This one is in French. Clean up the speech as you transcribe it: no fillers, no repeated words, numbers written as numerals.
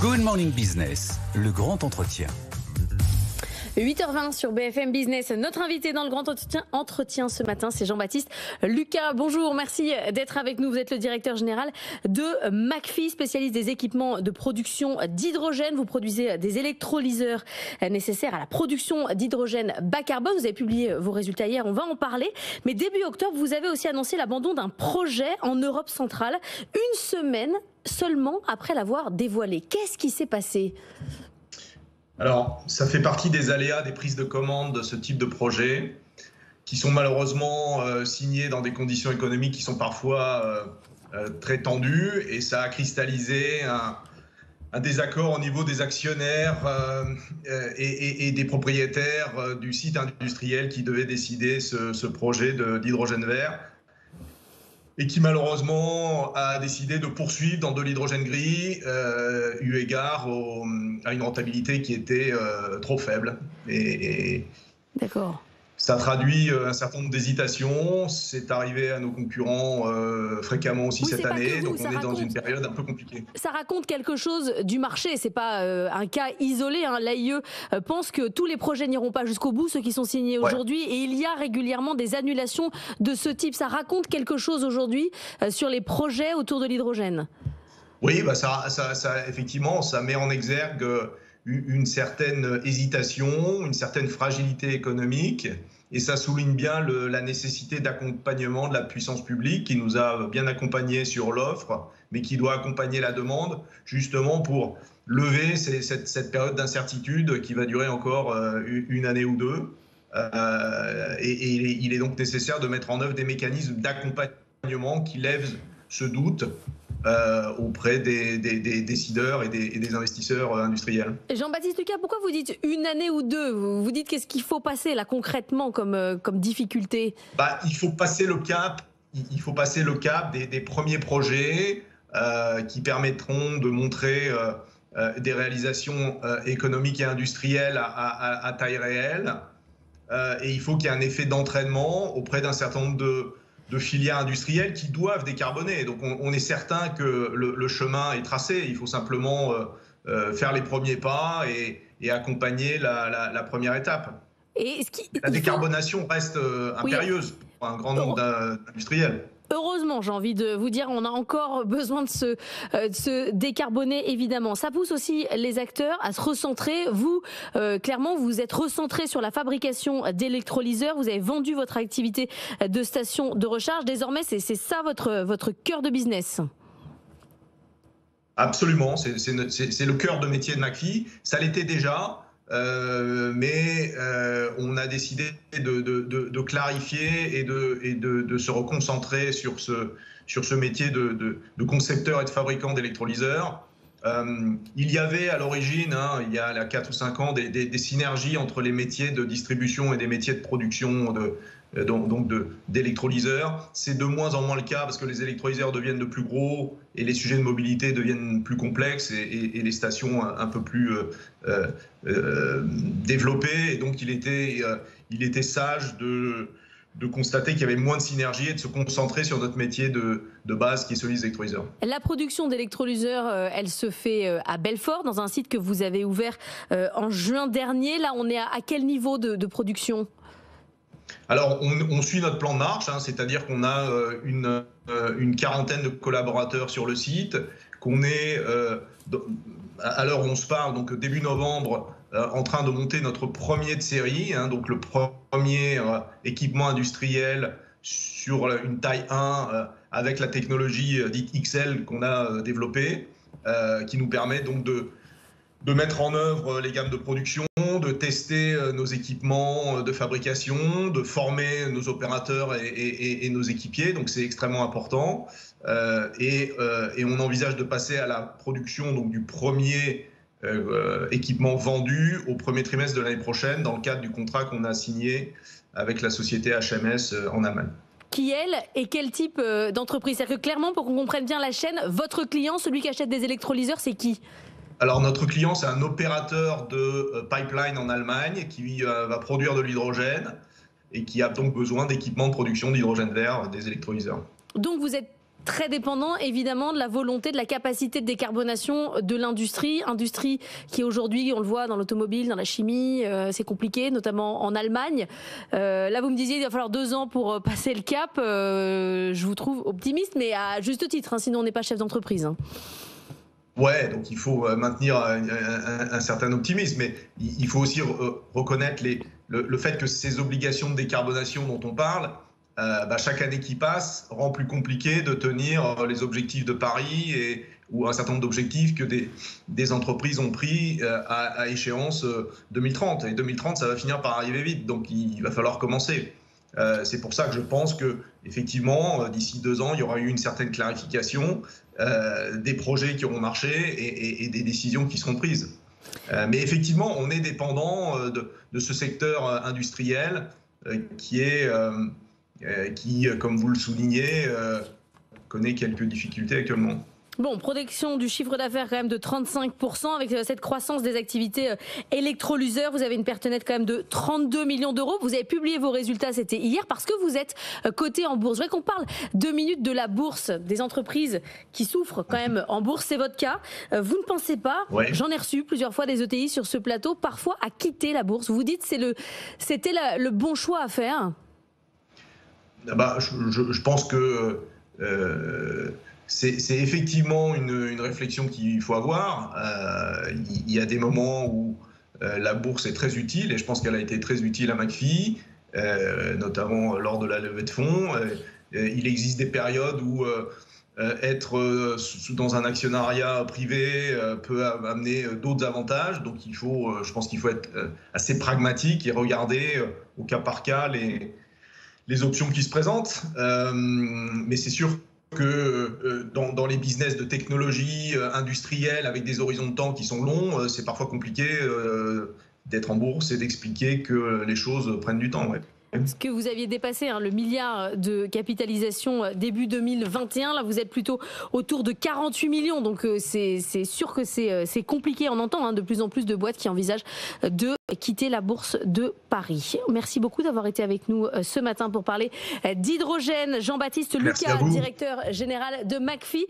Good Morning Business, le grand entretien. 8h20 sur BFM Business. Notre invité dans le grand entretien ce matin, c'est Jean-Baptiste Lucas. Bonjour, merci d'être avec nous. Vous êtes le directeur général de McPhy, spécialiste des équipements de production d'hydrogène. Vous produisez des électrolyseurs nécessaires à la production d'hydrogène bas carbone. Vous avez publié vos résultats hier, on va en parler. Mais début octobre, vous avez aussi annoncé l'abandon d'un projet en Europe centrale, une semaine seulement après l'avoir dévoilé. Qu'est-ce qui s'est passé ? Alors, ça fait partie des aléas des prises de commande de ce type de projet qui sont malheureusement signés dans des conditions économiques qui sont parfois très tendues, et ça a cristallisé un désaccord au niveau des actionnaires et des propriétaires du site industriel qui devait décider ce projet d'hydrogène vert, et qui malheureusement a décidé de poursuivre dans de l'hydrogène gris, eu égard à une rentabilité qui était trop faible. D'accord. Ça traduit un certain nombre d'hésitations. C'est arrivé à nos concurrents fréquemment aussi cette année, donc on est dans une période un peu compliquée. Ça raconte quelque chose du marché, c'est pas un cas isolé. L'AIE pense que tous les projets n'iront pas jusqu'au bout, ceux qui sont signés aujourd'hui, et il y a régulièrement des annulations de ce type. Ça raconte quelque chose aujourd'hui sur les projets autour de l'hydrogène. Oui, effectivement, ça met en exergue une certaine hésitation, une certaine fragilité économique, et ça souligne bien la nécessité d'accompagnement de la puissance publique qui nous a bien accompagnés sur l'offre, mais qui doit accompagner la demande justement pour lever cette période d'incertitude qui va durer encore une année ou deux. Et il est donc nécessaire de mettre en œuvre des mécanismes d'accompagnement qui lèvent ce doute auprès des décideurs et des investisseurs industriels. Jean-Baptiste Lucas, pourquoi vous dites une année ou deux ? Vous dites qu'est-ce qu'il faut passer là concrètement comme difficulté ? Il faut passer le cap. Il faut passer le cap des premiers projets qui permettront de montrer des réalisations économiques et industrielles à taille réelle. Et il faut qu'il y ait un effet d'entraînement auprès d'un certain nombre de filières industrielles qui doivent décarboner. Donc on est certain que le chemin est tracé. Il faut simplement faire les premiers pas et accompagner la première étape. La décarbonation reste impérieuse pour un grand nombre d'industriels. Heureusement, j'ai envie de vous dire, on a encore besoin de se décarboner, évidemment. Ça pousse aussi les acteurs à se recentrer. Vous, clairement, vous êtes recentré sur la fabrication d'électrolyseurs. Vous avez vendu votre activité de station de recharge. Désormais, c'est ça votre cœur de business. Absolument, c'est le cœur de métier de McPhy. Ça l'était déjà. Mais on a décidé de clarifier et de se reconcentrer sur ce métier de concepteur et de fabricant d'électrolyseurs. Il y avait à l'origine, il y a 4 ou 5 ans, des synergies entre les métiers de distribution et des métiers de production d'électrolyseurs. C'est de moins en moins le cas parce que les électrolyseurs deviennent de plus gros et les sujets de mobilité deviennent plus complexes et les stations un peu plus développées. Et donc il était sage de constater qu'il y avait moins de synergie et de se concentrer sur notre métier de base qui est celui des électrolyseurs. La production d'électrolyseurs, elle se fait à Belfort, dans un site que vous avez ouvert en juin dernier. Là, on est à quel niveau de production ? Alors, on suit notre plan de marche, c'est-à-dire qu'on a une quarantaine de collaborateurs sur le site, qu'on est, à l'heure où on se parle, donc début novembre, en train de monter notre premier de série, donc le premier équipement industriel sur une taille 1 avec la technologie dite XL qu'on a développée, qui nous permet donc de mettre en œuvre les gammes de production, de tester nos équipements de fabrication, de former nos opérateurs et nos équipiers. Donc c'est extrêmement important. Et on envisage de passer à la production donc, du premier équipement vendu au premier trimestre de l'année prochaine dans le cadre du contrat qu'on a signé avec la société HMS en Allemagne. Qui, elle, et quel type d'entreprise ? C'est-à-dire que clairement, pour qu'on comprenne bien la chaîne, votre client, celui qui achète des électrolyseurs, c'est qui ? Alors notre client, c'est un opérateur de pipeline en Allemagne qui va produire de l'hydrogène et qui a donc besoin d'équipements de production d'hydrogène vert, des électrolyseurs. Donc vous êtes très dépendant évidemment de la volonté, de la capacité de décarbonation de l'industrie. Industrie qui aujourd'hui, on le voit dans l'automobile, dans la chimie, c'est compliqué, notamment en Allemagne. Là, vous me disiez il va falloir 2 ans pour passer le cap. Je vous trouve optimiste, mais à juste titre, hein, sinon on n'est pas chef d'entreprise. Hein. Ouais, donc il faut maintenir un certain optimisme, mais il faut aussi reconnaître le fait que ces obligations de décarbonation dont on parle, chaque année qui passe rend plus compliqué de tenir les objectifs de Paris ou un certain nombre d'objectifs que des entreprises ont pris à échéance 2030. Et 2030, ça va finir par arriver vite, donc il va falloir commencer. C'est pour ça que je pense que effectivement, d'ici 2 ans, il y aura eu une certaine clarification des projets qui auront marché et des décisions qui seront prises. Mais effectivement, on est dépendant de ce secteur industriel qui, comme vous le soulignez, connaît quelques difficultés actuellement. Bon, protection du chiffre d'affaires quand même de 35% avec cette croissance des activités électrolyseurs. Vous avez une perte nette quand même de 32 millions d'euros. Vous avez publié vos résultats, c'était hier, parce que vous êtes coté en bourse. Je voudrais qu'on parle 2 minutes de la bourse, des entreprises qui souffrent quand même en bourse. C'est votre cas. Vous ne pensez pas, j'en ai reçu plusieurs fois des ETI sur ce plateau, parfois à quitter la bourse. Vous dites que c'était le bon choix à faire? Je pense que... C'est effectivement une réflexion qu'il faut avoir. Il y a des moments où la bourse est très utile, et je pense qu'elle a été très utile à McPhy, notamment lors de la levée de fonds. Il existe des périodes où être dans un actionnariat privé peut amener d'autres avantages. Donc je pense qu'il faut être assez pragmatique et regarder au cas par cas les options qui se présentent. Mais c'est sûr que dans les business de technologie industrielle avec des horizons de temps qui sont longs, c'est parfois compliqué d'être en bourse et d'expliquer que les choses prennent du temps. Ouais. Ce que vous aviez dépassé, le milliard de capitalisation début 2021, là vous êtes plutôt autour de 48 millions, donc c'est sûr que c'est compliqué. On entend de plus en plus de boîtes qui envisagent de quitter la bourse de Paris. Merci beaucoup d'avoir été avec nous ce matin pour parler d'hydrogène. Jean-Baptiste Lucas, directeur général de McPhy.